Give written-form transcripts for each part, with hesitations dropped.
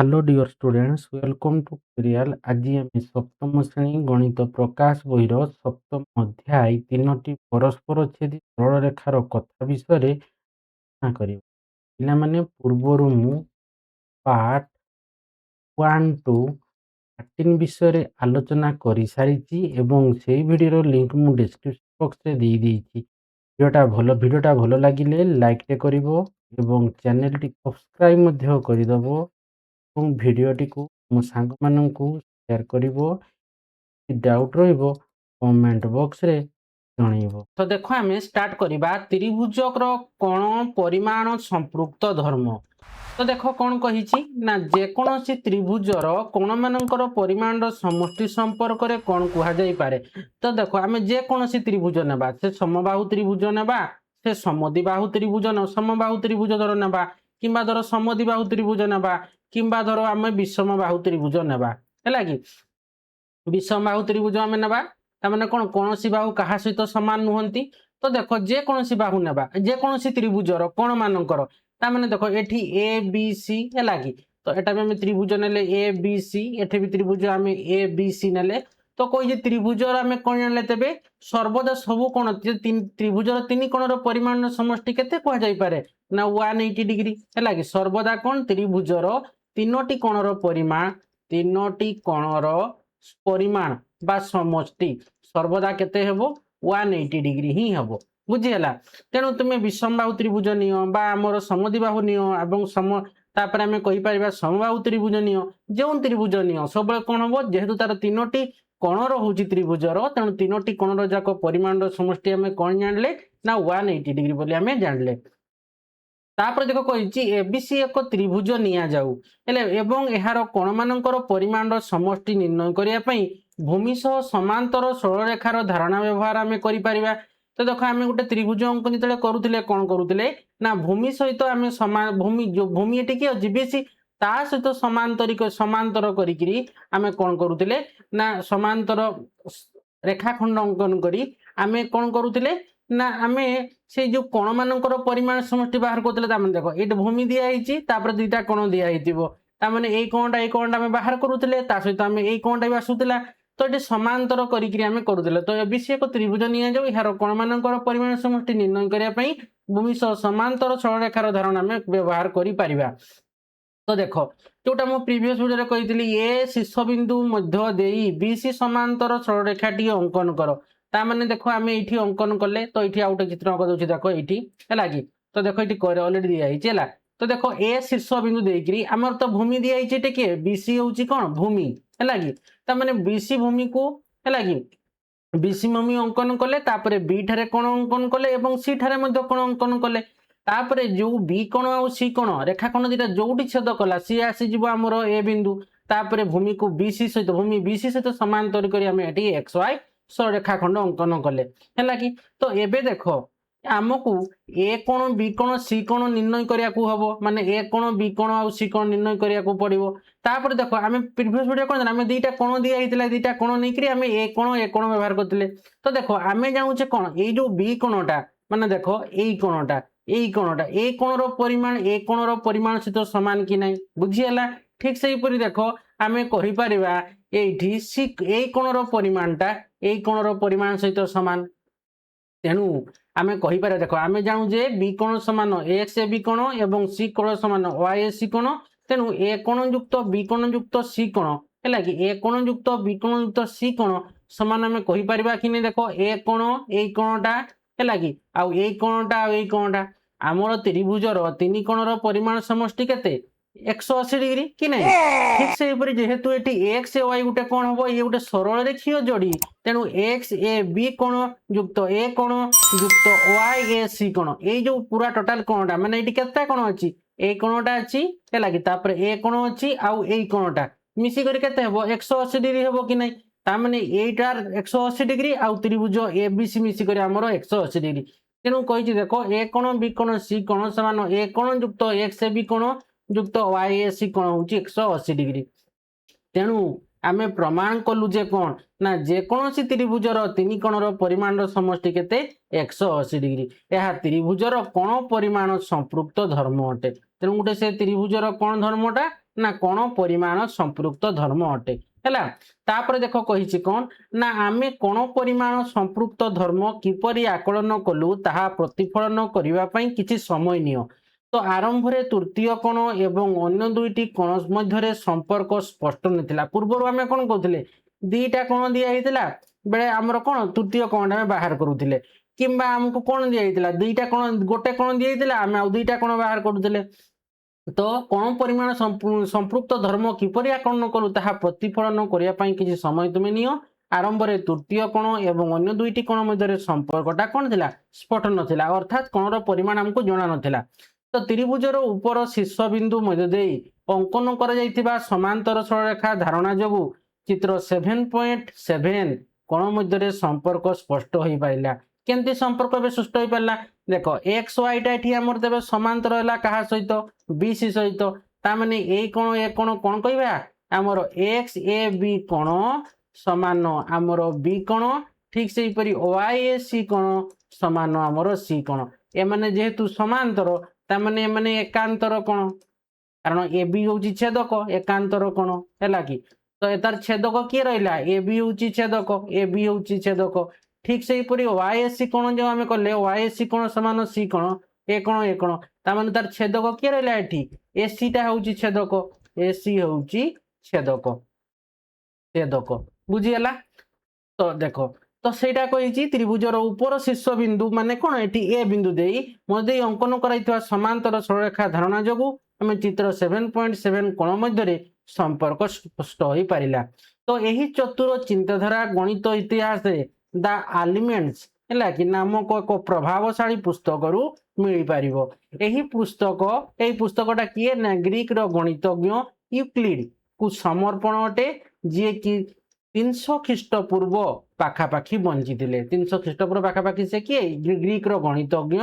Hello dear students, welcome to Serial। ଆଜି ଆମେ ସପ୍ତମ ଶ୍ରେଣୀ ଗଣିତ ପ୍ରକାଶ ବହିର ସପ୍ତମ ଅଧ୍ୟାୟ ତିନୋଟି ପରସ୍ପର ଛେଦୀ ସରଳ ରେଖାର କଥା ବିଷୟରେ ଆଲୋଚନା କରିବା। ପିଲାମାନେ, ପୂର୍ବରୁ ମୁଁ ପାର୍ଟ 1 to 13 ବିଷୟରେ ଆଲୋଚନା କରିସାରିଛି ଏବଂ ସେଇ ଭିଡ଼ିଓର ଲିଙ୍କ ମୁଁ ଡେସ୍କ୍ରିପସନ୍ ବକ୍ସରେ ଦେଇଦେଇଛି। ଭିଡ଼ିଓଟା ଭଲ ଲାଗିଲେ ଲାଇକ୍ଟେ କରିବ ଏବଂ ଚ୍ୟାନେଲଟି ସବସ୍କ୍ରାଇବ୍ ମଧ୍ୟ କରିଦେବ ଏବଂ ଭିଡ଼ିଓଟିକୁ ମୋ ସାଙ୍ଗମାନଙ୍କୁ ସେୟାର କରିବ। ଡାଉଟ୍ ରହିବ କମେଣ୍ଟ ବକ୍ସରେ ଜଣେଇବ। ତ ଦେଖ ଆମେ ଷ୍ଟାର୍ଟ କରିବା ତ୍ରିଭୁଜର କୋଣ ପରିମାଣ ସମ୍ପୃକ୍ତ ଧର୍ମ। ତ ଦେଖ କ'ଣ କହିଛି ନା ଯେକୌଣସି ତ୍ରିଭୁଜର କୋଣମାନଙ୍କର ପରିମାଣର ସମଷ୍ଟି ସମ୍ପର୍କରେ କ'ଣ କୁହାଯାଇପାରେ। ତ ଦେଖ ଆମେ ଯେକୌଣସି ତ୍ରିଭୁଜ ନେବା, ସେ ସମବାହୁ ତ୍ରିଭୁଜ ନେବା, ସେ ସମଦ୍ୱିବାହୁ ତ୍ରିଭୁଜ ସମବାହୁ ତ୍ରିଭୁଜ ଧର ନେବା, କିମ୍ବା ଧର ସମଦ୍ୱିବାହୁ ତ୍ରିଭୁଜ ନେବା, କିମ୍ବା ଧର ଆମେ ବିଷମବାହୁ ତ୍ରିଭୁଜ ନେବା, ହେଲା କି ବିଷମବାହୁ ତ୍ରିଭୁଜ ଆମେ ନେବା, ତାମାନେ କ'ଣ କୌଣସି ବାହୁ କାହା ସହିତ ସମାନ ନୁହନ୍ତି। ତ ଦେଖ ଯେକୌଣସି ବାହୁ ନେବା, ଯେକୌଣସି ତ୍ରିଭୁଜର କୋଣ ମାନଙ୍କର, ତାମାନେ ଦେଖ ଏଠି ଏ ବି ସି ହେଲା କି, ତ ଏଟା ବି ଆମେ ତ୍ରିଭୁଜ ନେଲେ ଏ ବି ସି, ଏଠି ବି ତ୍ରିଭୁଜ ଆମେ ଏ ବି ସି ନେଲେ, ତ କହିଛି ତ୍ରିଭୁଜର ଆମେ କ'ଣ ଜାଣିଲେ ତେବେ ସର୍ବଦା ସବୁ କୋଣ ତ୍ରିଭୁଜର ତିନି କୋଣର ପରିମାଣର ସମଷ୍ଟି କେତେ କୁହାଯାଇପାରେ ନା 180 ଡିଗ୍ରୀ, ହେଲା କି ସର୍ବଦା କ'ଣ ତ୍ରିଭୁଜର ତିନୋଟି କୋଣର ପରିମାଣ ବା ସମଷ୍ଟି ସର୍ବଦା କେତେ ହେବ 180 ଡିଗ୍ରୀ ହିଁ ହେବ, ବୁଝିହେଲା। ତେଣୁ ତୁମେ ବିଷମବାହୁ ତ୍ରିଭୁଜ ନିଅ ବା ଆମର ସମଦ୍ୱିବାହୁ ନିଅ ଏବଂ ତାପରେ ଆମେ କହିପାରିବା ସମବାହୁ ତ୍ରିଭୁଜ ନିଅ, ଯେଉଁ ତ୍ରିଭୁଜ ନିଅ ସବୁବେଳେ କ'ଣ ହେବ ଯେହେତୁ ତାର ତିନୋଟି କୋଣ ରହୁଛି ତ୍ରିଭୁଜର, ତେଣୁ ତିନୋଟି କୋଣର ଯାକ ପରିମାଣର ସମଷ୍ଟି ଆମେ କ'ଣ ଜାଣିଲେ ନା 180 ଡିଗ୍ରୀ ବୋଲି ଆମେ ଜାଣିଲେ। ତାପରେ ଦେଖ କହିଛି ଏବିସି ଏକ ତ୍ରିଭୁଜ ନିଆଯାଉ ହେଲେ ଏବଂ ଏହାର କୋଣମାନଙ୍କର ପରିମାଣର ସମଷ୍ଟି ନିର୍ଣ୍ଣୟ କରିବା ପାଇଁ ଭୂମି ସହ ସମାନ୍ତର ସରଳରେଖାର ଧାରଣା ବ୍ୟବହାର ଆମେ କରିପାରିବା। ତ ଦେଖ ଆମେ ଗୋଟେ ତ୍ରିଭୁଜ ଅଙ୍କନ ଯେତେବେଳେ କରୁଥିଲେ କ'ଣ କରୁଥିଲେ ନା ଭୂମି ସହିତ ଆମେ ଭୂମି ଏଠି କିଏ ଅଛି ବିସି, ତା ସହିତ ସମାନ୍ତର କରିକିରି ଆମେ କ'ଣ କରୁଥିଲେ ନା ସମାନ୍ତର ରେଖାଖଣ୍ଡ ଅଙ୍କନ କରି ଆମେ କ'ଣ କରୁଥିଲେ ନା ଆମେ ସେଇ ଯୋଉ କୋଣ ମାନଙ୍କର ପରିମାଣ ସମଷ୍ଟି ବାହାର କରୁଥିଲେ। ତାମାନେ ଦେଖ ଏଇଠି ଭୂମି ଦିଆହେଇଛି, ତାପରେ ଦୁଇଟା କୋଣ ଦିଆହେଇଥିବ, ତାମାନେ ଏଇ କୋଣଟା ଆମେ ବାହାର କରୁଥିଲେ, ତା ସହିତ ଆମେ ଏଇ କୋଣଟା ବି ଆସୁଥିଲା, ତ ଏଠି ସମାନ୍ତର କରିକିରି ଆମେ କରୁଥିଲେ। ତ ଏବିସି ଏକ ତ୍ରିଭୁଜ ନିଆଯାଉ, ଏହାର କୋଣମାନଙ୍କର ପରିମାଣ ସମଷ୍ଟି ନିର୍ଣ୍ଣୟ କରିବା ପାଇଁ ଭୂମି ସହ ସମାନ୍ତର ସରଳରେଖାର ଧାରଣା ଆମେ ବ୍ୟବହାର କରିପାରିବା। ତ ଦେଖ ଯୋଉଟା ମୁଁ ପ୍ରିଭିୟସ୍ ଭିଡ଼ିଓରେ କହିଥିଲି ଏ ଶୀର୍ଷବିନ୍ଦୁ ମଧ୍ୟ ଦେଇ ବିସି ସମାନ୍ତର ସରଳରେଖାଟିଏ ଅଙ୍କନ କର। ତାମାନେ ଦେଖ ଆମେ ଏଇଠି ଅଙ୍କନ କଲେ, ତ ଏଇଠି ଆଉ ଗୋଟେ ଚିତ୍ର ଅଙ୍କ ଦଉଛି ଦେଖ ଏଇଠି, ହେଲା କି ତ ଦେଖ ଏଇଠି ଅଲରେଡି ଦିଆହେଇଛି, ହେଲା। ତ ଦେଖ ଏ ଶୀର୍ଷବିନ୍ଦୁ ଦେଇକିରି ଆମର ତ ଭୂମି ଦିଆହେଇଛି, ଏଠି କିଏ ବିସି ହେଉଛି କ'ଣ ଭୂମି, ହେଲା କି ତାମାନେ ବିସି ଭୂମିକୁ, ହେଲା କି ବିସି ଭୂମି ଅଙ୍କନ କଲେ, ତାପରେ ବି ଠାରେ କୋଣ ଅଙ୍କନ କଲେ ଏବଂ ସି ଠାରେ ମଧ୍ୟ କୋଣ ଅଙ୍କନ କଲେ। ତାପରେ ଯୋଉ ବି କୋଣ ଆଉ ସି କୋଣ ରେଖାଖଣ୍ଡ ଦିଟା ଯୋଉଠି ଛେଦ କଲା ସିଏ ଆସିଯିବ ଆମର ଏ ବିନ୍ଦୁ, ତାପରେ ଭୂମିକୁ ଭୂମି ବିସି ସହିତ ସମାନ୍ତର କରି ଆମେ ଏଠି ଏକ୍ସ ୱାଇ ରେଖାଖଣ୍ଡ ଅଙ୍କନ କଲେ, ହେଲା କି। ତ ଏବେ ଦେଖ ଆମକୁ ଏ କୋଣ ବି କୋଣ ସି କୋଣ ନିର୍ଣ୍ଣୟ କରିବାକୁ ହବ, ମାନେ ଏ କୋଣ ବି କୋଣ ଆଉ ସି କୋଣ ନିର୍ଣ୍ଣୟ କରିବାକୁ ପଡିବ। ତାପରେ ଦେଖ ଆମେ ପ୍ରିଭିୟସ୍ ଭିডিଓ କ'ଣ ଆମେ ଦୁଇଟା କୋଣ ଦିଆ ହେଇଥିଲା, ଦୁଇଟା କୋଣ ନେଇକିରି ଆମେ ଏ କୋଣ ବ୍ୟବହାର କରିଥିଲେ। ତ ଦେଖ ଆମେ ଜାଣୁଛେ କ'ଣ ଏଇ ଯୋଉ ବି କୋଣଟା, ମାନେ ଦେଖ ଏଇ କୋଣଟା ଏଇ କୋଣର ପରିମାଣ ସହିତ ସମାନ କି ନାହିଁ, ବୁଝିହେଲା। ଠିକ ସେଇପରି ଦେଖ ଆମେ କହିପାରିବା ଏଇଠି ଏଇ କୋଣର ପରିମାଣଟା ଏଇ କୋଣର ପରିମାଣ ସହିତ ସମାନ। ତେଣୁ ଆମେ କହିପାରିବା ଦେଖ ଆମେ ଜାଣୁ ଯେ ବି କୋଣ ସମାନ ଏକ୍ସ ଏ ବି କୋଣ ଏବଂ ସି କୋଣ ସମାନ ୱାଇ ଏ ସି କୋଣ, ତେଣୁ ଏ କୋଣ ଯୁକ୍ତ ବି କୋଣ ଯୁକ୍ତ ସି କୋଣ, ହେଲା କି ଏ କୋଣ ଯୁକ୍ତ ବି କୋଣ ଯୁକ୍ତ ସି କୋଣ ସମାନ ଆମେ କହିପାରିବା କି ନାହିଁ। ଦେଖ ଏ କୋଣ ଏଇ କୋଣଟା, ହେଲା କି ଆଉ ଏଇ କୋଣଟା ଆଉ ଏଇ କୋଣଟା ଆମର ତ୍ରିଭୁଜର ତିନି କୋଣର ପରିମାଣ ସମଷ୍ଟି କେତେ 180 ଡିଗ୍ରୀ କି ନାହିଁ। ଠିକ ସେଇପରି ଯେହେତୁ ଏଠି ଏକ୍ସ ଏ ୱାଇ ଗୋଟେ କ'ଣ ହବ ଇଏ ଗୋଟେ ସରଳ ରେଖୀୟ ଯୋଡ଼ି, ତେଣୁ ଏକ୍ସ ଏ ବି କୋଣ ଯୁକ୍ତ ଏ କୋଣ ଯୁକ୍ତ ୱାଇ ଏ ସି କୋଣ ଏଇ ଯୋଉ ପୁରା ଟୋଟାଲ କୋଣଟା ମାନେ ଏଠି କେତେଟା କୋଣ ଅଛି ଏଇ କୋଣଟା ଅଛି, ହେଲା କି ତାପରେ ଏ କୋଣ ଅଛି ଆଉ ଏଇ କୋଣଟା ମିଶିକରି କେତେ ହେବ 180 ଡିଗ୍ରୀ ହେବ କି ନାହିଁ। ତାମାନେ ଏଇଟାର 180 ଡିଗ୍ରୀ ଆଉ ତ୍ରିଭୁଜ ଏ ବି ସି ମିଶିକରି ଆମର 180 ଡିଗ୍ରୀ। ତେଣୁ କହିଛି ଦେଖ ଏ କୋଣ ବି କୋଣ ସି କୋଣ ସମାନ ଏ କୋଣ ଯୁକ୍ତ ଏକ୍ସ ଏ ବି କୋଣ ଯୁକ୍ତ ୱାଇ ଏ ସି କୋଣ ହେଉଛି 180 ଡିଗ୍ରୀ। ତେଣୁ ଆମେ ପ୍ରମାଣ କଲୁ ଯେ କ'ଣ ନା ଯେକୌଣସି ତ୍ରିଭୁଜର ତିନି କୋଣର ପରିମାଣର ସମଷ୍ଟି କେତେ 180 ଡିଗ୍ରୀ। ଏହା ତ୍ରିଭୁଜର କୋଣ ପରିମାଣ ସମ୍ପୃକ୍ତ ଧର୍ମ ଅଟେ। ତେଣୁ ଗୋଟେ ସେ ତ୍ରିଭୁଜର କ'ଣ ଧର୍ମଟା ना कोण परिमाण संपृक्त धर्म अटे हैला। तापर देख कहिछि कोन ना आमे कोण परिमाण संपृक्त धर्म किपरि आकलन कलु ताहा प्रतिफलन करिवा पई किछि समय नियो। तो आरंभ रे तृतीय कोण एवं अन्य दुईटी कोण मध्य संपर्क स्पष्ट नथिला। पूर्व आमे कोन कहथिले दीटा कोण दिया हितला बेले हमर कोण तृतीय कोण आमे बाहर करूथिले किंबा हमको कोण दिया हितला दुईटा कोण गोटे कोण दिया हितला आमे आ दुईटा कोण बाहर करूथिले। तो कोण परिमाण संपृक्त धर्म किपरि आकलन करू ताहा प्रतिफलन करिया पई किछि समय तुमे नियो। आरंभ रे तृतीय कोण एवं अन्य दुईटी कोण मध्य संपर्कटा कोन थिला स्पष्ट नथिला अर्थात कोणर परिमाण हमको जणा नथिला। तो त्रिभुजर ऊपर शीर्ष बिंदु मध्य देई अंकन करा जायतिबा समांतर सरलरेखा धारणा जोगु चित्र 7.7 कोण मध्य संपर्क स्पष्ट होई पाइला। केमती संपर्क बे सृष्ट होई पाइला देखो एक्स वाई टा एठी हमर तेबे समांतर हला कहा सहित बीसी सहित ता माने ए कोण कोण कहबा हमर एक्स ए बी कोण समान हमर बी कोण ठीक सेही परि वाई ए सी कोण समान हमर सी कोण ए माने जेहेतु समांतर ता माने माने एकांतर कोण कारण ए बी होची छेदक एकांतर कोण हैला कि तो एतार छेदक किए रहिला ए बी होची छेदक ए बी होची छेदक ठीक सेही परि वाई ए सी कोण जो हमें कले वाई ए सी कोण समान सी कोण ए कोण ता माने तार छेदक किए रहिला एठी ए सी टा होची छेदक ए सी होची छेदक छेदक बुझी गेला। तो देखो तो सेटा कहिछि त्रिभुजर ऊपर शीर्ष बिंदु माने कोन एठी ए बिंदु देई मध्य अंकन कराइथवा समांतर सरलरेखा धारणा जोगु हम चित्र 7.7 कोण मध्य संपर्क स्पष्ट होई पारिला। तो एही चतुर चिंताधारा गणित इतिहास द एलिमेंट्स हैला कि नामक एक प्रभावशाली पुस्तक रु मिली पारिबो। एही पुस्तकटा किए ना ग्रीक रो गणितज्ञ यूक्लिड को समर्पण अटे जे कि 300 ख्रीष्टपूर्व पाखापाखी बंची थिले 300 ख्रीष्टपूर्व पाखापाखी से किए ग्रीक रो गणितज्ञ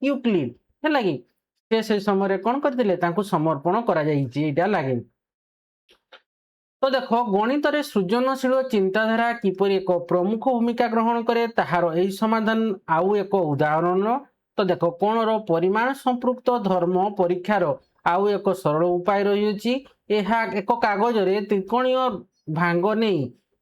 यूक्लिड हैला कि से समय कोन करथिले तांको समर्पण करा जाईछि एटा लागे। तो देखो गणित रे सृजनशील चिंताधारा किपरि एक प्रमुख भूमिका ग्रहण करे ताहार एही समाधान आउ एक उदाहरण। तो देखो कोण रो परिमाण संपृक्त धर्म परीक्षार आउ एक सरल उपाय रही अछि। एहा एक कागज रे त्रिकोणीय भांग नै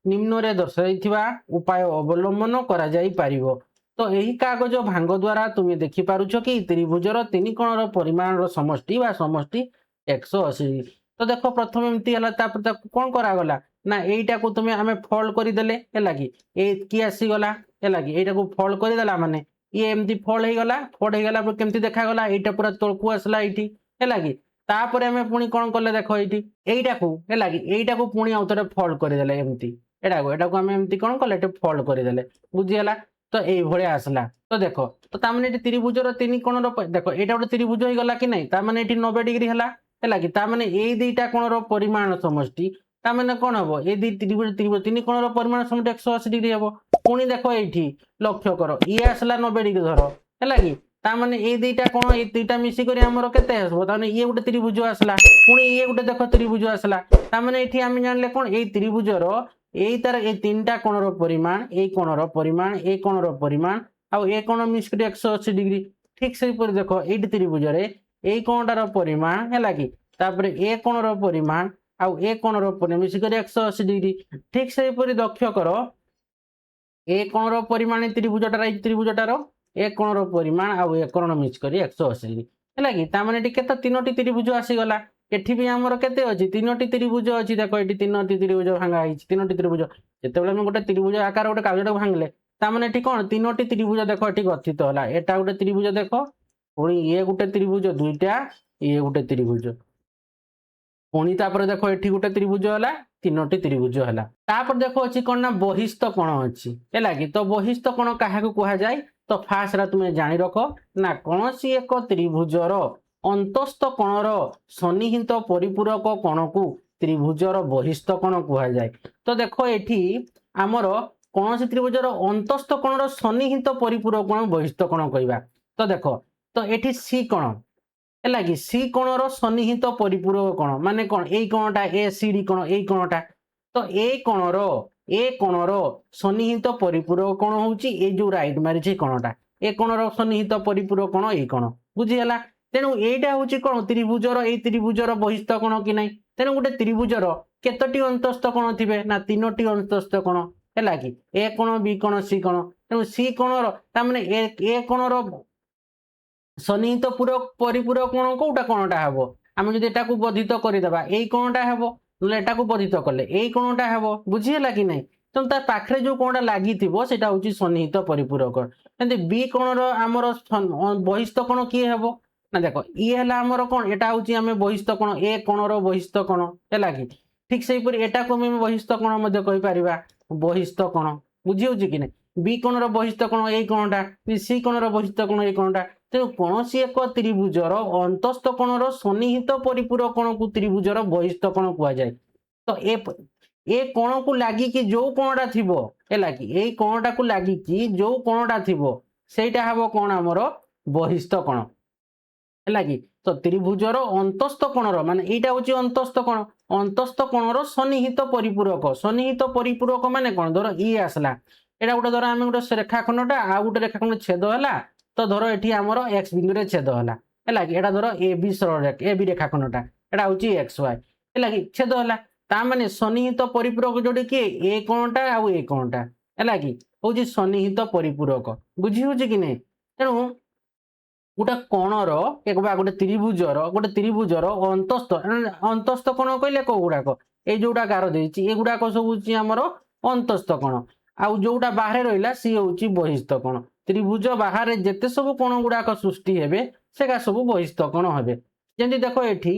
निम्न रे दर्शाइथिबा उपाय अवलंबन करा जाई पारिबो। तो एही कागज भांग द्वारा तुमे देखि पारुछो कि त्रिभुजर तीन कोणर परिमाण रो समष्टि बा समष्टि 180। तो देखो प्रथम एमती हला तापर कोन करा गला ना एईटा को तुमे हमें फोल्ड करि देले हैला कि ए की आसी गला हैला कि एईटा को फोल्ड करि देला माने ये एमती फोल्ड हे गला केमती देखा गला एईटा पूरा तळकु आसला एठी हैला कि तापर हमें पुनी कोन करले देखो एठी एईटा को हैला कि एईटा को पुनी आउतरे फोल्ड करि देले एमती एटा को हमें एमती कोन करले एटा फोल्ड करि देले बुझी हला। तो एई भळे आसला तो देखो तो ता माने एठी त्रिभुजर तीन कोणर देखो एटा गोटे त्रिभुज हे गला कि नै ता माने एठी 90 डिग्री हला हैला कि ता माने एई दुईटा कोणर परिमाण समष्टि ता माने कोन हबो ए दी त्रिभुज तीन कोणर परिमाण समष्टि 180 डिग्री हबो। पुनी देखो एठी लक्ष्य करो ये आसला 90 डिग्री धर हैला कि ता माने ए दुईटा कोण ए दुईटा मिसी करी हमर केते हबो ता माने ये गोटे त्रिभुज आसला पुनी ये गोटे देखो त्रिभुज आसला ता माने एठी हम जानले कोन ए त्रिभुजर एई तार ए तीनटा कोणर परिमाण ए कोणर परिमाण ए कोणर परिमाण आ ए कोण मिस करी 180 डिग्री ठीक सेही पर देखो एठी त्रिभुज रे ए कोणटार परिमाण हैला कि तापर ए कोणर परिमाण आ ए कोणर परिमाण मिस करी 180 डिग्री ठीक सेही पर लक्ष्य करो ए कोणर परिमाण त्रिभुजटार ए कोणर परिमाण आ ए कोण मिस करी 180 डिग्री हैला कि ता माने एठी केते तीनोटी त्रिभुज आसी गला एठी भी हमर केते अछि तीनोटी त्रिभुज अछि देखो एठी तीनोटी त्रिभुज भांगा आइछि तीनोटी त्रिभुज जेतेबेले हम गोटे त्रिभुज आकार गोटे कागजटा भांगले ता माने एठी कोन तीनोटी त्रिभुज देखो एठी गठित होला एटा गोटे त्रिभुज देखो पुणी ये गोटे त्रिभुज दुईटा ये गोटे त्रिभुज पुणी तापर देखो एठी गोटे त्रिभुज होला तीनोटी त्रिभुज होला तापर देखो अछि कोन ना बहिस्थ कोण अछि हैला कि तो बहिस्थ कोण काहा को कहा जाय तो फास्ट रा तुमे जानि रखो ना कोनसी एक त्रिभुजर अंतस्थ कोणर सन्निहित परिपूरक कोण को त्रिभुजर बहिस्थ कोण कहा जाए। तो देखो एठी आमर कौन त्रिभुजर अंतस्थ कोणर सन्निहित परिपूरक कोण बहिस्थ कोण कहबा। तो देखो तो एठी सी कोण हैला कि सी कोणर सन्निहित परिपूरक कोण माने कोण एई कोणटा ए सी डी कोण एई कोणटा तो ए कोणर सन्निहित परिपूरक कोण होउची ए जो राइट मारिछि कोणटा ए कोणर सन्निहित परिपूरक कोण एई कोण बुझी हला। तेणु एटा होची कोण त्रिभुजर ए त्रिभुजर बहिस्थ कोण कि नै तेणु गोटे त्रिभुजर केतोटी अंतस्थ कोण थिबे ना 3टी अंतस्थ कोण है कि ए कोण बी कोण सी कोण तेणु सी कोणर तार ए कोणर सन्निहित पूरक परिपूरक कोण कोटा कोणटा हेबो आम जदि एटा को वर्धित करदेबा एई कोणटा हेबो नले एटा को वर्धित कले एई कोणटा हेबो बुझी हला कि नहीं तेणु तार पाखरे जो कोणटा लागि थिबो सेटा होची सन्निहित परिपूरक एंते बी कोणर आमर बहिस्थ कोण किए हेबो ना देखो ये हला आमर कोण एटा होची आमे बहिस्थ कोण ए कोणर बहिस्थ कोण हैला कि ठीक सेही परि एटा को आमे बहिस्थ कोण मध्ये कहि परिबा बहिस्थ कोण बुझी होची कि नहीं बी कोणर बहिस्थ कोण एई कोणटा सी कोणर बहिस्थ कोण एई कोणटा तेणु कौन एक त्रिभुजर अंतस्थ कोणर सन्निहित परिपूरक कोण को त्रिभुजर बहिस्थ कोण कहुए तो ए कोण को लगिकी जो कोणटा थिबो हैला कि ए कोणटा को लगिकी जो कोणटा थिबो सेटा हबो कोण हमर बहिस्थ कोण हैला कि तो त्रिभुजर अंतस्थ कोणर माने एटा होची अंतस्थ कोणर सन्निहित परिपूरक माने कोण धर ई आसला एटा गोटे धर आमे गोटे रेखाखंडटा आ गोटे रेखाखंड छेद होला तो धर एठी हमर x बिंदु रे छेद होला हैला कि एटा धर ए बी सरल रेखा ए बी रेखाखंडटा एटा होची x y हैला कि छेद होला ता माने सन्निहित परिपूरक जोडी के ए कोणटा आ ए कोणटा हैला कि होची सन्निहित परिपूरक बुझी होची कि नै तेणु गोटे कोणर एक बा गोटे त्रिभुजर अंतस्थ कोण कहले को गुडाक ए जोडा गार देछि ए गुडाक सब होची हमर अंतस्थ कोण आ जोडा बाहर रहिला सी होची बहिस्थ कोण त्रिभुज बाहर जेते सब कोण गुडाक सृष्टि हेबे सेगा सब बहिस्थ कोण हेबे जेंति देखो एठी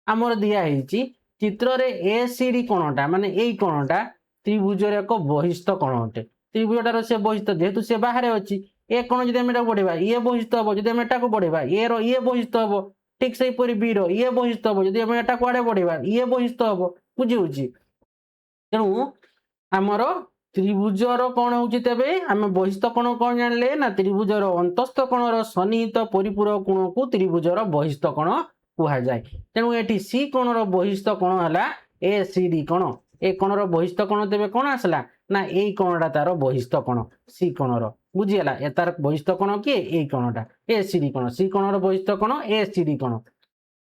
हमर दिया हेछि चित्र रे ए सी डी कोणटा माने एई कोणटा त्रिभुजर एक बहिस्थ कोण अटे त्रिभुजटार से बहिस्थ जेहेतु से बाहर अछि ए कोण जदि हम एटा बढ़ेबा ये बहिस्थ हबो जदि हम एटा को बढ़ेबा ए रो ये बहिस्थ हबो ठीक सेही परि बी रो ये बहिस्थ हबो जदि हम एटा को आडे बढ़ेबा ये बहिस्थ हबो बुझी होछि तेणु हमर त्रिभुजर कोण होछि तेबे आमे बहिस्थ कोण कोण जानले ना त्रिभुजर अंतस्थ कोणर सन्निहित परिपूरक कोण को त्रिभुजर बहिस्थ कोण कुहा जाय तेणु एठी सी कोणर बहिस्थ कोण हला ए सी डी कोण ए कोणर बहिस्थ कोण तेबे कोण आसला ना एई कोणटा तार बहिस्थ कोण सी कोणर बुझी हला ए तार बहिस्थ कोण के एई कोणटा ए सी डी कोण सी कोणर बहिस्थ कोण ए सी डी कोण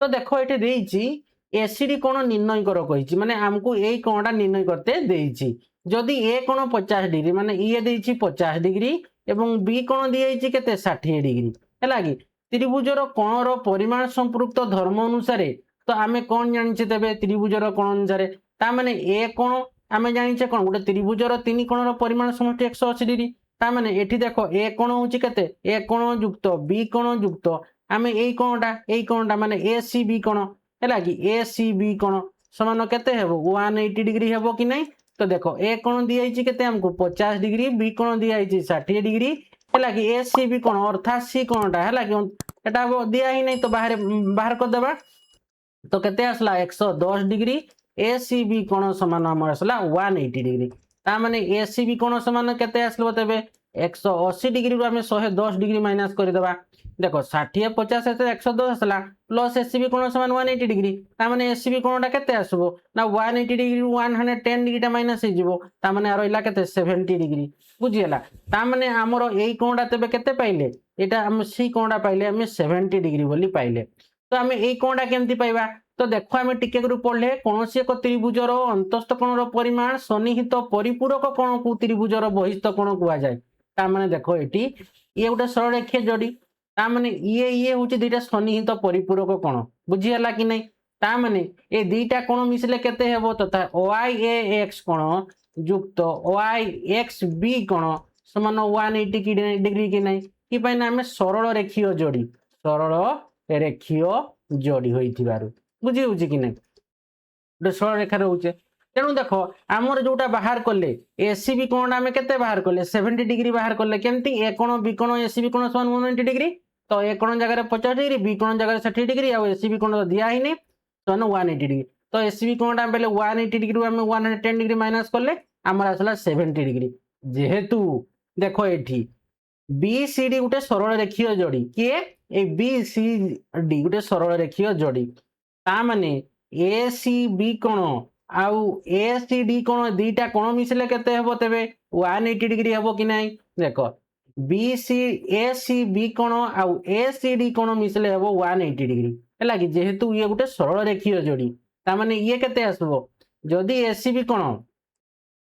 तो देखो एठी देइछि ए सी डी कोण निर्णय कर कहिछि माने हमकु एई कोणटा निर्णय करते देइछि जदि ए कोण 50 डिग्री माने ये देइछि 50 डिग्री एवं बी कोण दिइछि केते 60 डिग्री हैला कि त्रिभुजर कोणर परिमाण संपृक्त धर्म अनुसार तो आमे कोण जानिछे तबे त्रिभुजर कोण अनुसार ता माने ए कोण आमे जानिछे कोण गोटे त्रिभुजर तीन कोणर परिमाण समष्टि 180 डिग्री ता माने एठी देखो ए कोण होछि केते ए कोण युक्त बी कोण युक्त आमे एई कोणटा माने ए सी बी कोण हैला कि ए सी बी कोण समान केते हेबो 180 डिग्री हेबो कि नै तो देखो ए कोण दिइछि केते हमको 50 डिग्री बी कोण दिइछि 60 डिग्री हैला कि ए सी बी कोण अर्थात सी कोणटा हैला कि एटा दिया ही नै तो बाहर कर देबा तो केते आसला 110 डिग्री ए सी बी कोण समान हमर आसला 180 डिग्री ता माने ए सी बी कोण समान केते आसलो तबे 180 डिग्री रु हमें 110 डिग्री माइनस कर देबा देखो 60 50 से 110 आसला प्लस एसीबी कोण समान 180 डिग्री ता माने एसीबी कोणटा केते आसबो ना 180 डिग्री 110 डिग्री माइनस हे जिवो ता माने रहइला केते 70 डिग्री बुझियला ता माने हमरो एई कोणटा तबे केते पाइले एटा हम सी कोणटा पाइले हम 70 डिग्री बोली पाइले तो हम एई कोणटा केमती पाइबा तो देखो हम टिके गुरु पढ़ले कोनोसी एक त्रिभुजर अंतस्थ कोणर परिमाण सन्निहित परिपूरक कोण को त्रिभुजर बहिस्थ कोण कुआ जाय ता माने देखो एटी ये गोटे सरल रेखा जोड़ी ता माने ये होची दुईटा सन्निहित परिपूरक कोण बुझी हला कि नै ता माने ए दुईटा कोण मिसले केते हेबो तथा OIAX कोण युक्त OIXB कोण समान 180 डिग्री कि नै कि पय ना हमें सरल रेखीय जोड़ी होइथिबारु बुझी होची कि नै गोटे सरल रेखा रहउचे तेणु देखो आमर जोटा बाहर कले एसीबी कोण आमे केते बाहर कले 70 डिग्री बाहर कले केमती ए कोण बी कोण एसीबी कोण समान 180 डिग्री तो ए कोण जगह 50 डिग्री बी कोण जगह 60 डिग्री आ एसीबी कोण दिया ही नै तो 180 डिग्री तो एसीबी कोण आमे पहले 180 डिग्री आमे 110 डिग्री माइनस करले हमर आसला 70 डिग्री जेहेतु देखो एठी बीसीडी गोटे सरल रेखीय जोड़ी किए ए बीसीडी गोटे सरल रेखीय जोड़ी ता माने एसीबी कोण आउ एसीडी कोण दीटा कोण मिसले केते हेबो तबे 180 डिग्री हेबो कि नै देखो बीसी एसीबी कोण आउ एसीडी कोण मिसले हेबो 180 डिग्री हैला कि जेहेतु ये गोटे सरल रेखीय जोड़ी ता माने ये केते आसबो जदि एसीबी कोण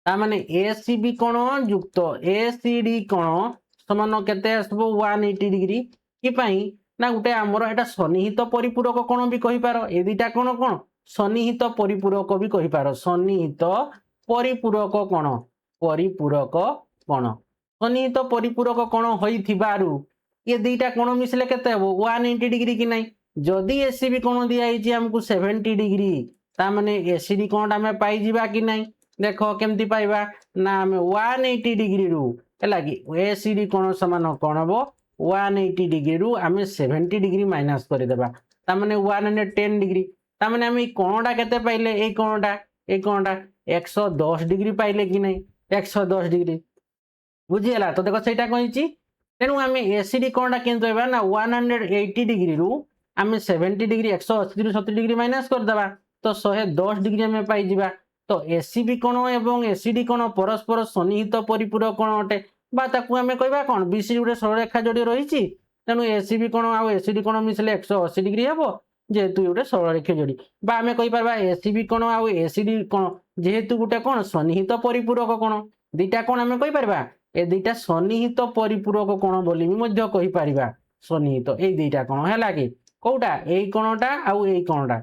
ता माने एसीबी कोण युक्त एसीडी कोण समान केते आसबो 180 डिग्री कि पई ना गुटे हमर एटा सन्निहित परिपूरक कोण भी कहि पारो ए दुईटा कोण कोण सन्निहित परिपूरक भी कहि पारो सन्निहित परिपूरक कोण सन्निहित परिपूरक कोण होइथिबारु ये दुईटा कोण मिसले केते हबो 180 डिग्री कि नहीं जदि एसीबी कोण दिया आइछि हमकु 70 डिग्री ता माने एसीडी कोणटा हमें पाई जिबा कि नहीं देखो केमती पाइबा ना हमें 180 डिग्री रु हैला कि एसीडी कोण समान कोण हबो 180 डिग्री रु हमें 70 डिग्री माइनस कर देबा ता माने 110 डिग्री ता माने हम कोणटा केते पाइले ए कोणटा 110 डिग्री पाइले कि नहीं 110 डिग्री बुझीगला तो देखो सेटा कहिछि तेणु आम एसीडी कोणटा केमती पाइबा ना 180 डिग्री रु आम 70 डिग्री 180 रु 70 डिग्री माइनस कर देबा तो 110 डिग्री आम पाई जिबा तो एसीबी कोण एवं एसीडी कोण परस्पर सन्निहित परिपूरक कोण अटे बा ताकू आम कहबा कोन बीसी गुटे सरलरेखा जोड़ी रही तेणु एसीबी कोण आ एसीडी कोण मिसले 180 डिग्री हेबो जेहेतु गोटे सरलरेखा जोड़ी बा आम कहि पारबा एसीबी कोण आ एसीडी कोण जेहेतु गोटे कोन सन्निहित परिपूरक कोण दुईटा कोण आम कहि पारबा ए दुईटा सन्निहित परिपूरक कोण बोली भी मध्य कहि पारिबा सन्निहित ए दुईटा कोण हैला कि कोउटा एई कोणटा आ एई कोणटा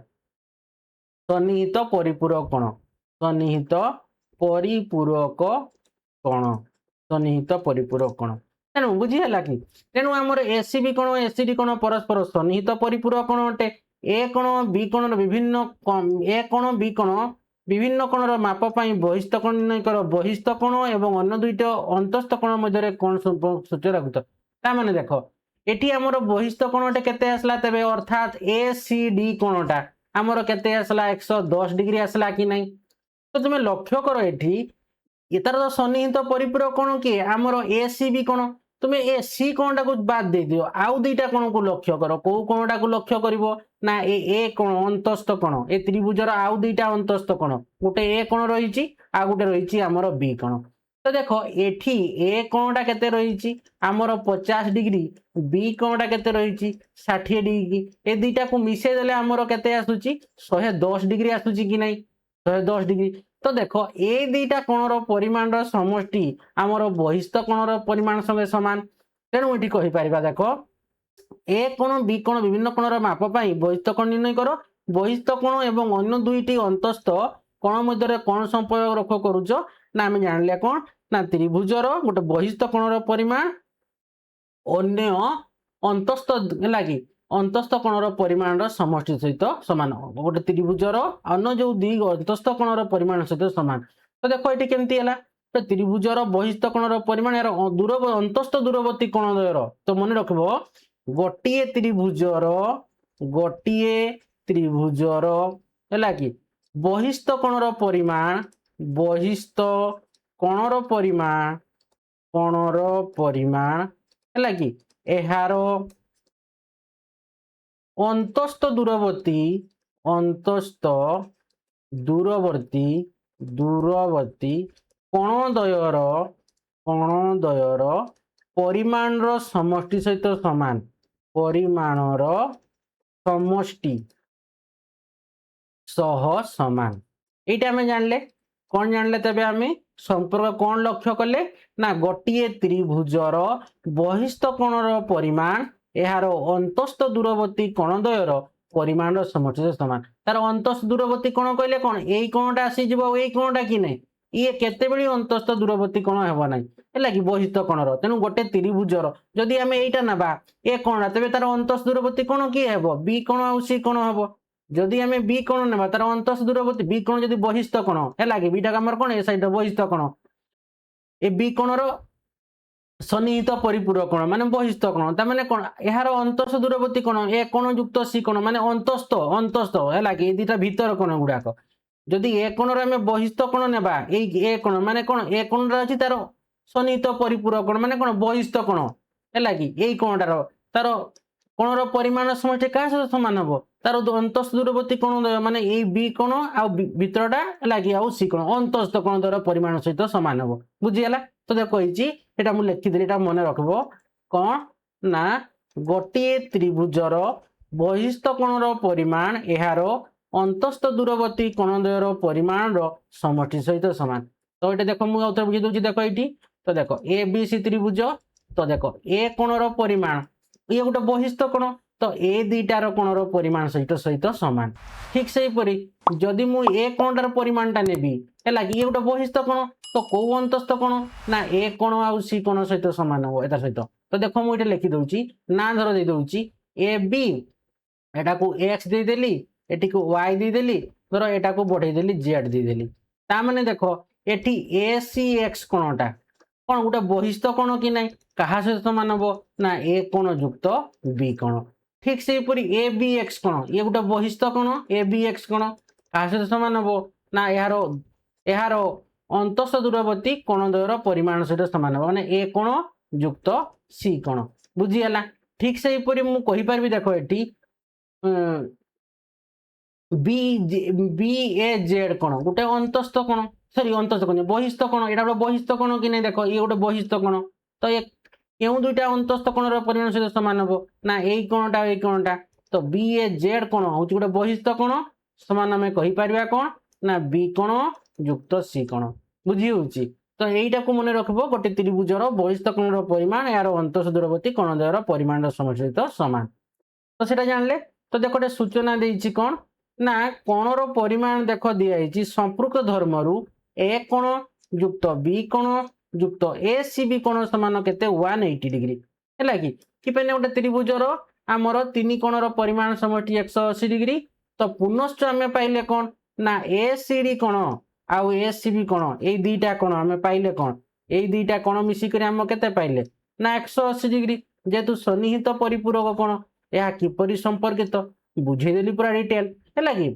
सन्निहित परिपूरक कोण सन्निहित परिपूरक कोण सन्निहित परिपूरक कोण तेणु बुझीगला कि तेणु आमर एसीबी कोण एसीडी कोण परस्पर सन्निहित परिपूरक कोण अटे ए कोण बी कोण विभिन्न ए कोण बी कोण विभिन्न कोणर माप पाई बहिस्थ कोण निर्णय कर बहिस्थ कोण एवं अन्य दुईटा अंतस्थ कोण मध्य कोण सूचय रखुत ता माने देखो एठी हमर बहिस्थ कोणटे केते आसला तबे अर्थात एसीडी कोणटा हमर केते आसला 110 डिग्री आसला कि नहीं तो तुम लक्ष्य कर एठी इतार तो सन्निहित परिपूरक कोण कि हमर एसीबी कोण तुम ए सी कोणटा को बाद दे दियो आउ दुईटा कोण को लक्ष्य कर को कोणटा को लक्ष्य करिवो ना ए कोण अंतस्थ कोण ए त्रिभुजर आउ दुईटा अंतस्थ कोण गोटे ए कोण रहिछि आ गोटे रहिछि हमर बी कोण तो देखो एठी ए कोणटा केते रहिछि हमर 50 डिग्री बी कोणटा केते रहिछि 60 डिग्री ए दुईटा को मिसे देले हमर केते आसुछि 110 डिग्री आसुछि कि नहीं 110 डिग्री तो देखो ए दुईटा कोणर परिमाणर समष्टि हमर बहिस्थ कोणर परिमाण संगे समान तेणु एठी कहि पारिबा देखो ए कोण बी कोण विभिन्न कोणर माप पाई बहिस्थ कोण निर्णय करो बहिस्थ कोण एवं अन्य दुईटी अंतस्थ कोण मध्य कोण संपर्क रख करूछ ना आम जानले कोण ना त्रिभुजर गोटे बहिस्थ कोणर परिमाण अन्य अंतस्थ लागी अंतस्थ कोणर परिमाण समष्टि सहित समान गोटे त्रिभुजर अन्य जो दुई अंतस्थ कोणर परिमाण सहित समान तो देखो ये केमती है तो त्रिभुजर बहिस्थ कोणर परिमाण यार दूर अंतस्थ दूरवर्ती कोणद्वयर तो मन रखब गोटे त्रिभुजर है कि बहिस्थ कोणर परिमाण बहिस्थ कोणर परिमाण है कि एहार अंतस्थ दूरवर्ती कोणद्वयर परिमाणर समष्टि सहित समान परिमाणर समष्टि सह समान एटा आम जानले कौन जानले तबे आम संपर्क कौन लक्ष्य कले ना गोटे त्रिभुजर बहिस्थ कोणर परिमाण एहार अंतस्थ दूरवर्ती कोणद्वयर परिमाण समष्टि समान तार अंतस्थ दूरवर्ती कोण कहले कौन एई कोणटा आसी जिवो एई कोणटा कि नहीं ये केतेबेली अंतस्थ दूरवर्ती कोण हेबो नहीं हैला कि बहिस्थ कोणर तेणु गोटे त्रिभुजर जदि आम एइटा नबा ए कोणटा तबे तार अंतस्थ दूरवर्ती कोण कि हेबो बी कोण आ सी कोण हेबो जदि आम बी कोण नेबा तार अंतस्थ दूरवर्ती बी कोण जदि बहिस्थ कोण हैला कि बीटा हमर कोण ए साइड बहिस्थ कोण ए बी कोणर सन्निहित परिपूरक कोण माने बहिस्थ कोण ता माने कोण एहार अंतस्थ दूरवर्ती कोण ए कोण युक्त सी कोण माने अंतस्थ हैला कि दुटा भीतर कोण गुडाक जदि ए कोण रे हम बहिस्थ कोण नेबा ए कोण माने कोण ए कोण रे अछि तार सन्निहित परिपूरक कोण माने कोण बहिस्थ कोण हैला कि एई कोणटार तार कोणर परिमाण समष्टि का समान हबो तार अंतस्थ दूरवर्ती कोण माने ए बी कोण आ भीतरटा हैला कि आ सी कोण अंतस्थ कोण द्वारा परिमाण सहित समान हबो बुझियला तो देखो कहिछि एटा मु लिखि देली एटा मने रखबो कोन ना गोटे त्रिभुजर बहिस्थ कोणर परिमाण एहार अंतस्थ दूरवर्ती कोणद्वयर परिमाण समष्टि सहित समान। तो ये देख मुझे बुझे दूसरी देख ये तो देख ए बी सी त्रिभुज तो देख ए कोणर परिमाण ये गोटे बहिस्थ कोण तो ए दुईटार कोणर परिमाण सहित सहित समान। ठीक से जदि मु ए कोणटार परिमाणटा नेबी है कि ये गोटे बहिस्थ कोण तो कौ अंतस्थ कोण ना ए कोण आउ सी कोण सहित समान हम एता सहित। तो देख मुझे लिखि दउची ना धर दे दउची ए बी एटा को एक्स दे देली एटी को वाई दे देली धर एटा को बढ़ाई देली जेड दे देली ता माने देखो एटी ए सी एक्स कोणटा कोण गोटे बहिस्थ कोण कि नहीं कहा सहित समान हम ना ए कोण युक्त बी कोण। ठीक से ए बी एक्स कोण ये गोटे बहिस्थ कोण ए बी एक्स कोण कहा सहित समान हम ना यार अंतस्थ दूरवर्ती कोणद्वयर परिमाण सहित समान हम माने ए कोण युक्त सी कोण बुझीगला। ठीक से मुझे कहीपरि देख ये बी ए जेड कोण गोटे अंतस्थ कोण सॉरी अंतस्थ कोण बहिस्थ कोण एटा गोटे बहिस्थ कोण कि नहीं देख ये गोटे बहिस्थ कोण तो ये क्यों दुईटा अंतस्थ कोणर परिमाण सहित समान हम ना यही कोणटा तो बी ए जेड कोण हूँ गोटे बहिस्थ कोण समान आम कहीपर कौन ना बी कोण युक्त सी कोण बुझी होची। तो यहीटा को मन रखब गोटे त्रिभुजर बहिस्थ कोणर परिमाण यार अंतस्थ दूरवर्ती कोणद्वयर परिमाण सहित समान। तो सेटा जानले तो देख गोटे सूचना देछि कौन ना कोणर परिमाण देख दिखाई संपृक्त धर्मरु ए कोण युक्त बी कोण युक्त ए सी बी कोण समान केते 180 डिग्री है कि गोटे त्रिभुजर आमर तीन कोणर परिमाण समष्टि 180 डिग्री। तो पुनश्च आम पाइले कौन ना ए सी डी कोण आउ ए सी बी कोण ये दुईटा कोण आम पाइले कौन ये दुईटा कोण मिसिक आम केते पाइले ना 180 डिग्री जेहेतु सन्निहित परिपूरक कोण यह किपरि संपर्कित बुझेदेली पूरा डिटेल है कि।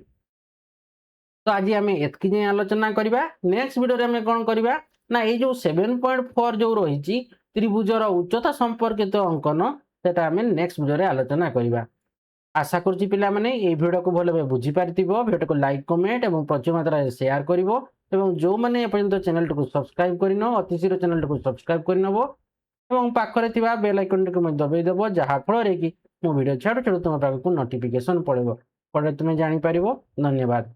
तो आज आम एतकी आलोचना करवा नेक्स्ट वीडियो में कौन करवा ना ये जो 7.4 जो रही त्रिभुजर उच्चता संपर्कित अंकन सेटा आम नेक्स्ट वीडियो आलोचना करवा। आशा करुच्ची पिला माने ये वीडियो को भल भाव बुझीपारिथिबो वीडियो को लाइक कमेंट और प्रचुर मात्रा शेयर करिवो एवं जो मैंने एपर्यंत चैनल को सब्सक्राइब करनो अति शीघ्र चैनल को सब्सक्राइब करनबो एवं पाखरे थिबा बेल आइकन को दबाई देबो जहा फल रे कि मो वीडियो छाड़ तुम पाखक नोटिफिकेशन पड़ेबो पड़े तुम जानि परिबो। धन्यवाद।